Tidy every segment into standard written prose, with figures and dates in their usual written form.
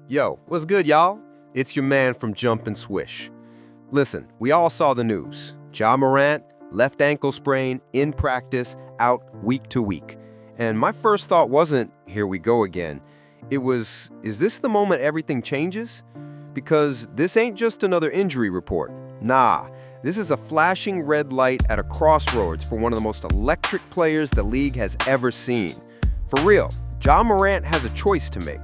Yo, what's good, y'all? It's your man from Jump and Swish. Listen, we all saw the news. Ja Morant, left ankle sprain, in practice, out week to week. And my first thought wasn't, here we go again. It was, is this the moment everything changes? Because this ain't just another injury report. Nah, this is a flashing red light at a crossroads for one of the most electric players the league has ever seen. For real, Ja Morant has a choice to make.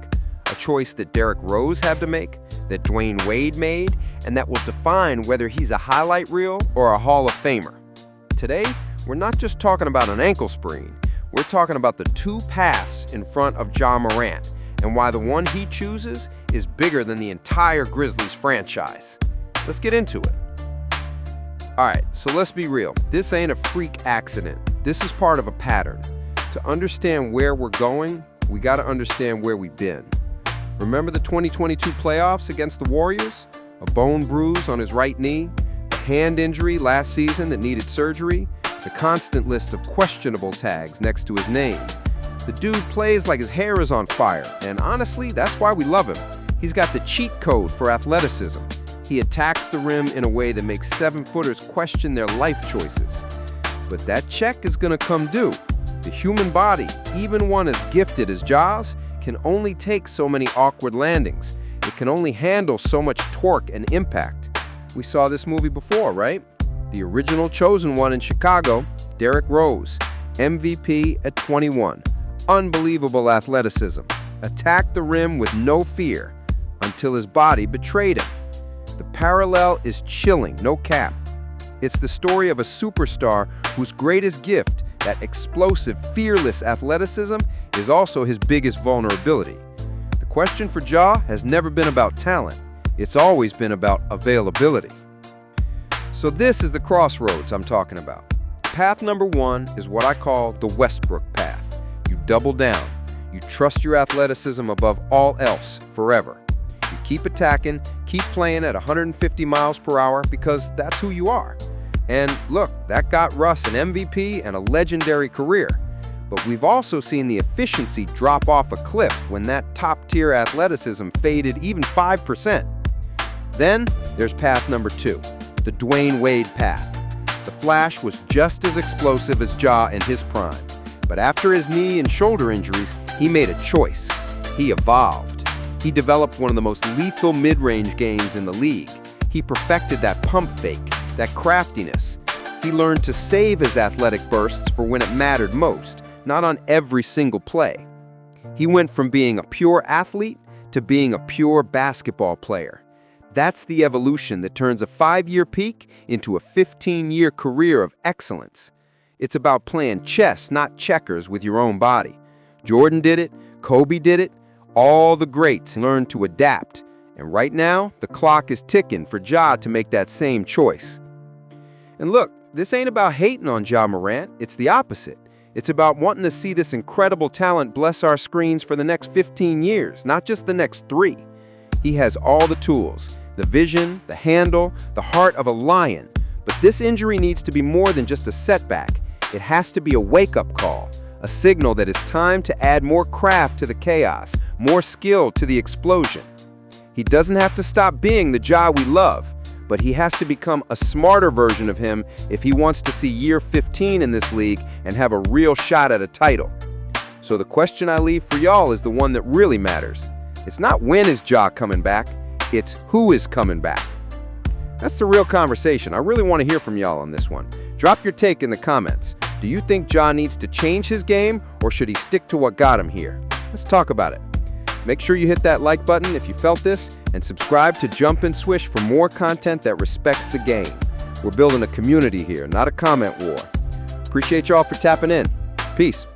A choice that Derrick Rose had to make, that Dwayne Wade made, and that will define whether he's a highlight reel or a Hall of Famer. Today, we're not just talking about an ankle sprain. We're talking about the two paths in front of Ja Morant and why the one he chooses is bigger than the entire Grizzlies franchise. Let's get into it. All right, so let's be real. This ain't a freak accident. This is part of a pattern. To understand where we're going, we got to understand where we've been. Remember the 2022 playoffs against the Warriors? A bone bruise on his right knee, the hand injury last season that needed surgery, the constant list of questionable tags next to his name. The dude plays like his hair is on fire, and honestly, that's why we love him. He's got the cheat code for athleticism. He attacks the rim in a way that makes 7-footers question their life choices. But that check is gonna come due. The human body, even one as gifted as Ja's, can only take so many awkward landings. It can only handle so much torque and impact. We saw this movie before, right? The original chosen one in Chicago, Derrick Rose, MVP at 21. Unbelievable athleticism. Attacked the rim with no fear until his body betrayed him. The parallel is chilling, no cap. It's the story of a superstar whose greatest gift, that explosive, fearless athleticism, is also his biggest vulnerability. The question for Ja has never been about talent. It's always been about availability. So this is the crossroads I'm talking about. Path number one is what I call the Westbrook path. You double down. You trust your athleticism above all else forever. You keep attacking, keep playing at 150 miles per hour because that's who you are. And look, that got Russ an MVP and a legendary career. But we've also seen the efficiency drop off a cliff when that top-tier athleticism faded even 5%. Then there's path number two, the Dwayne Wade path. The Flash was just as explosive as Ja in his prime. But after his knee and shoulder injuries, he made a choice. He evolved. He developed one of the most lethal mid-range games in the league. He perfected that pump fake, that craftiness. He learned to save his athletic bursts for when it mattered most, not on every single play. He went from being a pure athlete to being a pure basketball player. That's the evolution that turns a 5-year peak into a 15-year career of excellence. It's about playing chess, not checkers, with your own body. Jordan did it, Kobe did it, all the greats learned to adapt. And right now, the clock is ticking for Ja to make that same choice. And look, this ain't about hating on Ja Morant, it's the opposite. It's about wanting to see this incredible talent bless our screens for the next 15 years, not just the next 3. He has all the tools, the vision, the handle, the heart of a lion. But this injury needs to be more than just a setback. It has to be a wake-up call, a signal that it's time to add more craft to the chaos, more skill to the explosion. He doesn't have to stop being the Ja we love, but he has to become a smarter version of him if he wants to see year 15 in this league and have a real shot at a title. So the question I leave for y'all is the one that really matters. It's not when is Ja coming back, it's who is coming back. That's the real conversation. I really want to hear from y'all on this one. Drop your take in the comments. Do you think Ja needs to change his game, or should he stick to what got him here? Let's talk about it. Make sure you hit that like button if you felt this, and subscribe to Jump and Swish for more content that respects the game. We're building a community here, not a comment war. Appreciate y'all for tapping in. Peace.